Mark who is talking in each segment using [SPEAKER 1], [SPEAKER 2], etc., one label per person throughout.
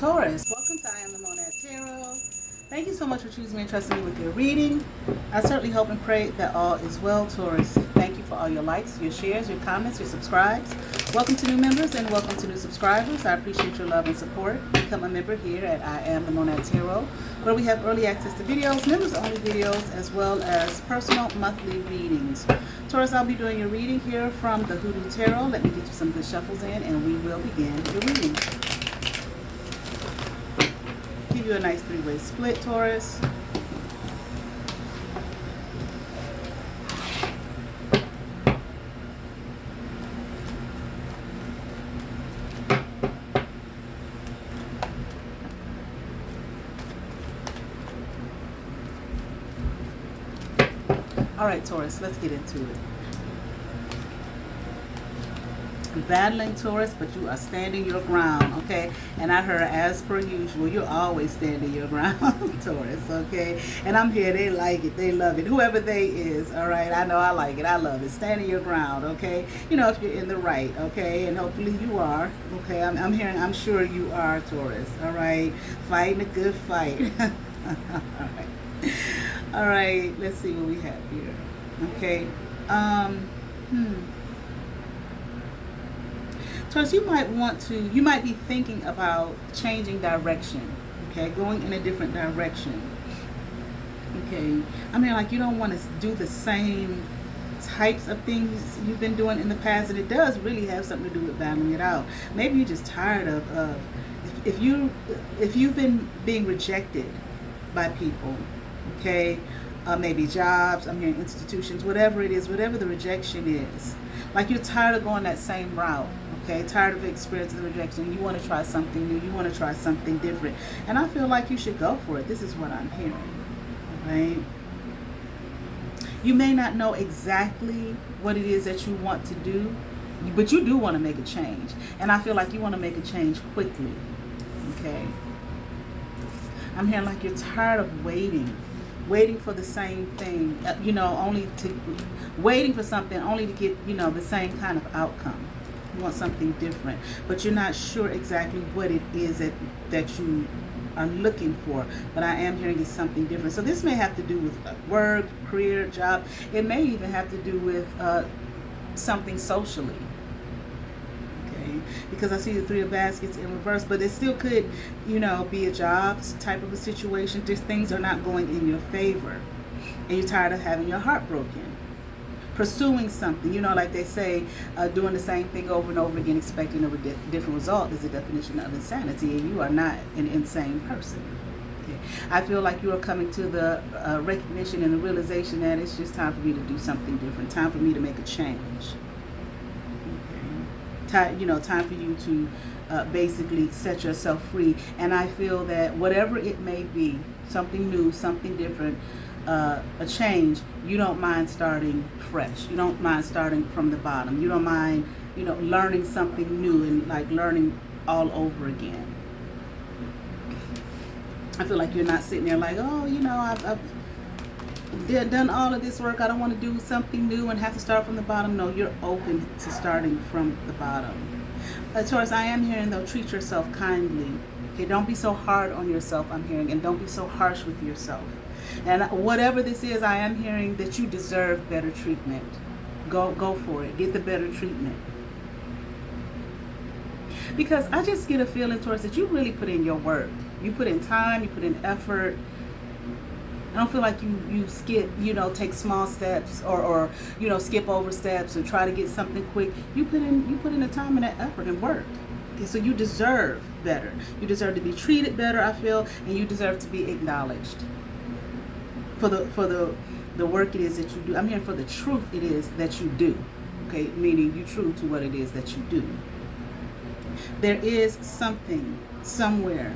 [SPEAKER 1] Taurus, welcome to I Am the Monad Tarot. Thank you so much for choosing me and trusting me with your reading. I certainly hope and pray that all is well, Taurus. Thank you for all your likes, your shares, your comments, your subscribes. Welcome to new members and welcome to new subscribers. I appreciate your love and support. Become a member here at I Am the Monad Tarot, where we have early access to videos, members-only videos, as well as personal monthly readings. Taurus, I'll be doing your reading here from the Hoodoo Tarot. Let me get you some good shuffles in and we will begin your reading. Give you a nice three-way split, Taurus. All right, Taurus, let's get into it. Battling, Taurus, but you are standing your ground, okay? And I heard, as per usual, you're always standing your ground, Taurus, okay? And I'm here, they like it, they love it, whoever they is, all right? I know I like it, I love it, standing your ground, okay? You know, if you're in the right, okay? And hopefully you are, okay? I'm hearing, I'm sure you are, Taurus, all right? Fighting a good fight. All right, let's see what we have here, okay? Taurus, you might be thinking about changing direction, okay, going in a different direction, okay. I mean, like, you don't want to do the same types of things you've been doing in the past, and it does really have something to do with battling it out. Maybe you're just tired of if you've been being rejected by people, okay, maybe jobs, I'm hearing institutions, whatever it is, whatever the rejection is, like you're tired of going that same route. Okay, tired of experiencing the rejection. You want to try something new. You want to try something different. And I feel like you should go for it. This is what I'm hearing. Right? You may not know exactly what it is that you want to do, but you do want to make a change. And I feel like you want to make a change quickly. Okay? I'm hearing like you're tired of waiting for the same thing, waiting for something only to get, the same kind of outcome. You want something different, but you're not sure exactly what it is that you are looking for. But I am hearing it's something different. So this may have to do with work, career, job. It may even have to do with something socially. Okay, because I see the Three of Baskets in reverse, but it still could, be a job type of a situation. Just things are not going in your favor, and you're tired of having your heart broken. Pursuing something, like they say, doing the same thing over and over again, expecting a different result is the definition of insanity, and you are not an insane person. Okay. I feel like you are coming to the recognition and the realization that it's just time for me to do something different, time for me to make a change. Okay. Time for you to basically set yourself free. And I feel that whatever it may be, something new, something different, a change, you don't mind starting fresh. You don't mind starting from the bottom. You don't mind, learning something new and like learning all over again. I feel like you're not sitting there like, oh, I've done all of this work. I don't want to do something new and have to start from the bottom. No, you're open to starting from the bottom. Taurus, I am hearing, though, treat yourself kindly. Okay, don't be so hard on yourself, I'm hearing, and don't be so harsh with yourself. And whatever this is, I am hearing that you deserve better treatment. Go for it. Get the better treatment. Because I just get a feeling, Taurus, that you really put in your work. You put in time, you put in effort. I don't feel like you skip, take small steps or skip over steps or try to get something quick. You put in the time and the effort and work. Okay, so you deserve better. You deserve to be treated better, I feel, and you deserve to be acknowledged for the work it is that you do. I'm hearing for the truth it is that you do. Okay, meaning you true to what it is that you do. There is something somewhere.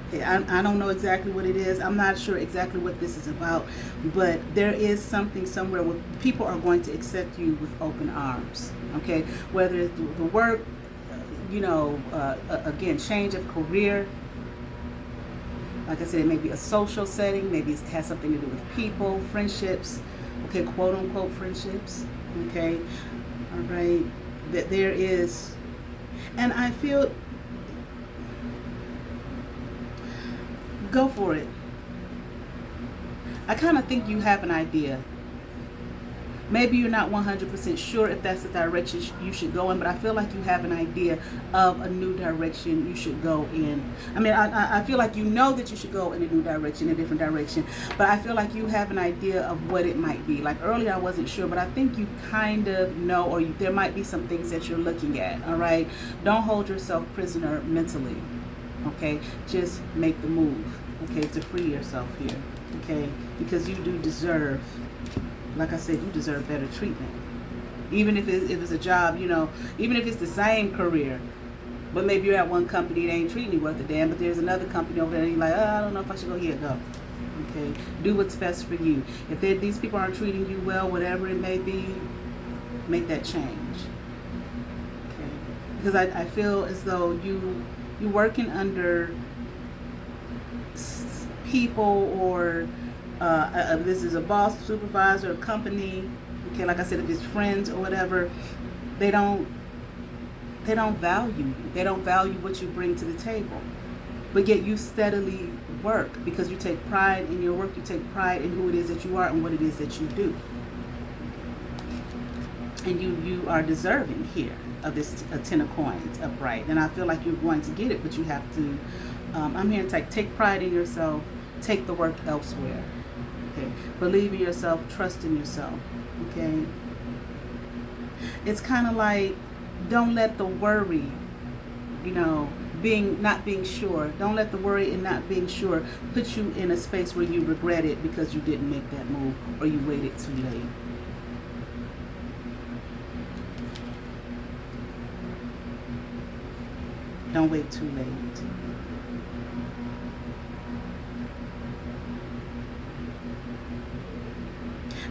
[SPEAKER 1] Okay, I don't know exactly what it is. I'm not sure exactly what this is about, but there is something somewhere where people are going to accept you with open arms. Okay, whether it's the work, again, change of career. Like I said, it may be a social setting. Maybe it has something to do with people, friendships. Okay, quote unquote friendships. Okay, all right. That there is, and I feel go for it. I kind of think you have an idea. Maybe you're not 100% sure if that's the direction you should go in, but I feel like you have an idea of a new direction you should go in. I mean, I feel like you know that you should go in a new direction, a different direction, but I feel like you have an idea of what it might be. Like earlier, I wasn't sure, but I think you kind of know, or there might be some things that you're looking at, all right? Don't hold yourself prisoner mentally, okay? Just make the move, okay, to free yourself here, okay? Because you do deserve, like I said, you deserve better treatment. Even if it's a job, you know, even if it's the same career, but maybe you're at one company that ain't treating you worth a damn, but there's another company over there and you're like, oh, I don't know if I should go here. Go. Okay? Do what's best for you. If these people aren't treating you well, whatever it may be, make that change. Okay? Because I feel as though you're working under people, or this is a boss, supervisor, a company, okay, like I said, if it's friends or whatever, they don't value you. They don't value what you bring to the table. But yet you steadily work because you take pride in your work, you take pride in who it is that you are and what it is that you do. And you are deserving here of this 10 of coins upright. And I feel like you're going to get it, but you have to, I'm here to take pride in yourself, take the work elsewhere. Okay, believe in yourself, trust in yourself. Okay, it's kind of like, don't let the worry, you know, not being sure. Don't let the worry and not being sure put you in a space where you regret it because you didn't make that move or you waited too late. Don't wait too late.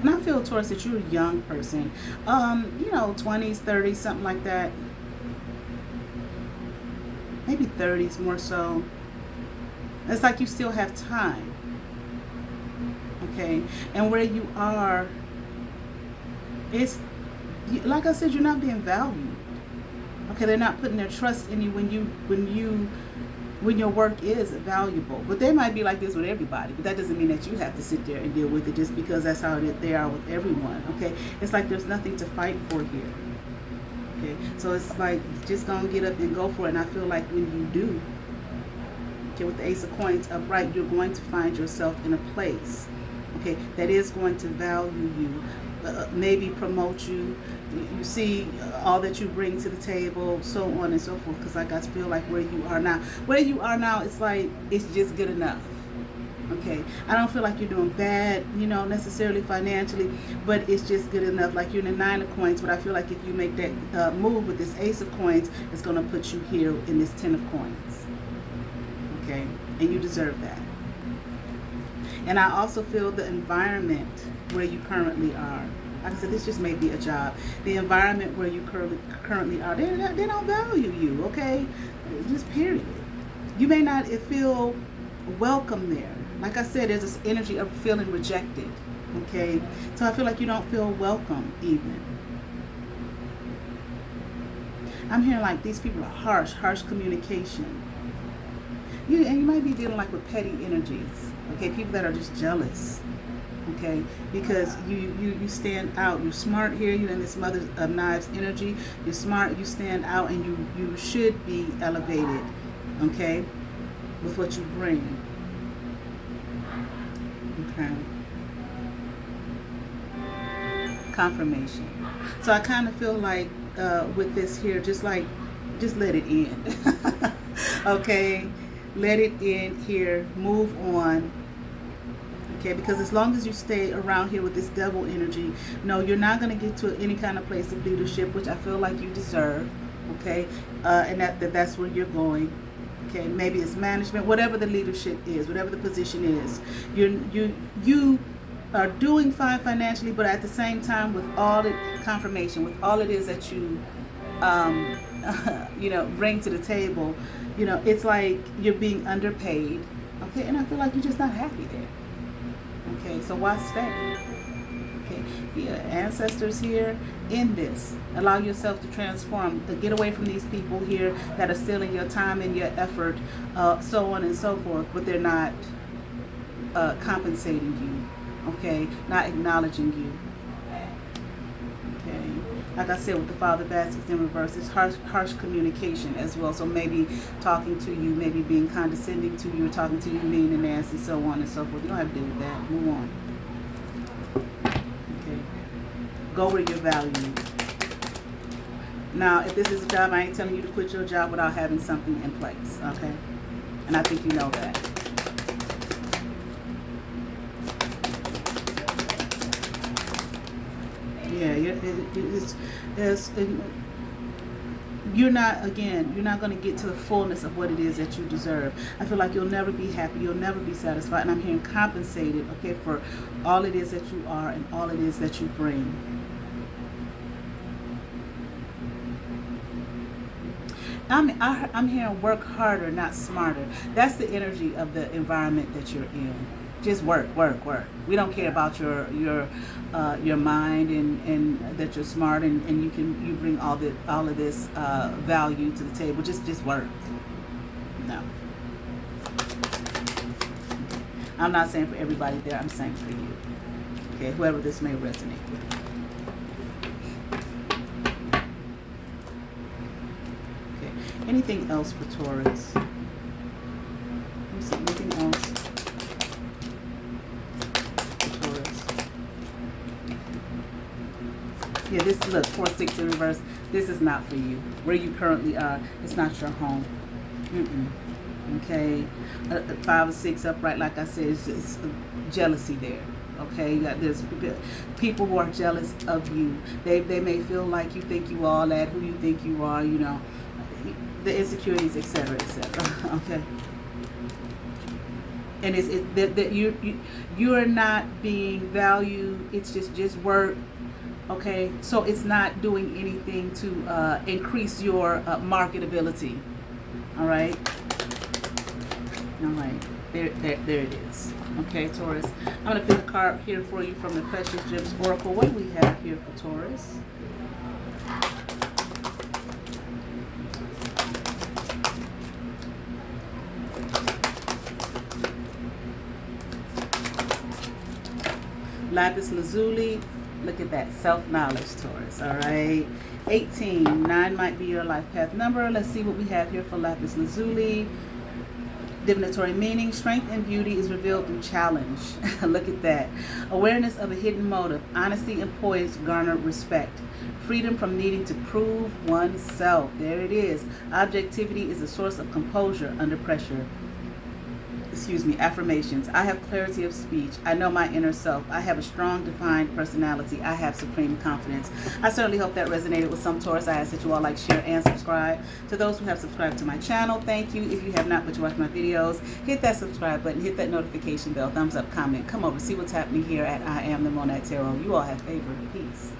[SPEAKER 1] And I feel, Taurus, that you're a young person, you know, 20s, 30s, something like that. Maybe 30s more so. It's like you still have time. Okay? And where you are, it's, like I said, you're not being valued. Okay? They're not putting their trust in you when your work is valuable. But they might be like this with everybody, but that doesn't mean that you have to sit there and deal with it just because that's how they are with everyone. Okay, it's like there's nothing to fight for here. Okay, so it's like just gonna get up and go for it. And I feel like when you do, okay, with the Ace of Coins upright, you're going to find yourself in a place, okay, that is going to value you, maybe promote you. You see all that you bring to the table, so on and so forth. Because like I feel like where you are now, it's like it's just good enough. Okay, I don't feel like you're doing bad, you know, necessarily financially, but it's just good enough. Like you're in the 9 of Coins, but I feel like if you make that move with this Ace of Coins, it's going to put you here in this 10 of Coins. Okay, and you deserve that. And I also feel the environment where you currently are. Like I said, this just may be a job. The environment where you currently are, they don't value you, okay? Just period. You may not feel welcome there. Like I said, there's this energy of feeling rejected, okay? So I feel like you don't feel welcome even. I'm hearing like these people are harsh communication. And you might be dealing like with petty energies, okay? People that are just jealous. Okay, because you stand out. You're smart here. You're in this Mother of Knives energy. You're smart. You stand out, and you should be elevated. Okay, with what you bring. Okay. Confirmation. So I kind of feel like with this here, just let it in. Okay, let it in here. Move on. Okay, because as long as you stay around here with this Devil energy, no, you're not going to get to any kind of place of leadership, which I feel like you deserve. Okay, and that's where you're going. Okay, maybe it's management, whatever the leadership is, whatever the position is. You are doing fine financially, but at the same time, with all the confirmation, with all it is that you you know, bring to the table, you know, it's like you're being underpaid. Okay, and I feel like you're just not happy there. Okay, so why stay? Okay, yeah, ancestors here, in this. Allow yourself to transform, to get away from these people here that are stealing your time and your effort, so on and so forth, but they're not compensating you, okay? Not acknowledging you, okay? Like I said, with the Father Baskets in reverse, it's harsh communication as well. So maybe talking to you, maybe being condescending to you, or talking to you mean and nasty, so on and so forth. You don't have to deal with that. Move on. Okay. Go where you're valued. Now, if this is a job, I ain't telling you to quit your job without having something in place, okay? And I think you know that. Yeah, you're not going to get to the fullness of what it is that you deserve. I feel like you'll never be happy, you'll never be satisfied, and I'm hearing compensated, okay, for all it is that you are and all it is that you bring. I'm hearing work harder, not smarter. That's the energy of the environment that you're in. Just work. We don't care about your mind and that you're smart and you bring all of this value to the table. Just work. No. I'm not saying for everybody there. I'm saying for you. Okay, whoever this may resonate with. Okay. Anything else for Taurus? Let me see. Anything else? Yeah, this, look, 4-6 in reverse. This is not for you. Where you currently are, it's not your home. Okay, 5 or 6 upright, like I said, it's jealousy there. Okay, there's people who are jealous of you. They may feel like you think you all that, who you think you are, you know, the insecurities, etc., etc. Okay. And it's that you're not being valued. It's just work. Okay, so it's not doing anything to increase your marketability. All right, there it is. Okay, Taurus. I'm gonna pick a card here for you from the Precious Gems Oracle. What do we have here for Taurus? Lapis Lazuli. Look at that. Self-knowledge, Taurus. All right. 18. 9 might be your life path number. Let's see what we have here for Lapis Lazuli. Divinatory meaning. Strength and beauty is revealed through challenge. Look at that. Awareness of a hidden motive. Honesty and poise garner respect. Freedom from needing to prove oneself. There it is. Objectivity is a source of composure under pressure. Affirmations. I have clarity of speech. I know my inner self. I have a strong, defined personality. I have supreme confidence. I certainly hope that resonated with some Taurus. I ask that you all like, share, and subscribe. To those who have subscribed to my channel, thank you. If you have not, but you watch my videos, hit that subscribe button, hit that notification bell, thumbs up, comment, come over, see what's happening here at I Am the Monad Tarot. You all have favor. Peace.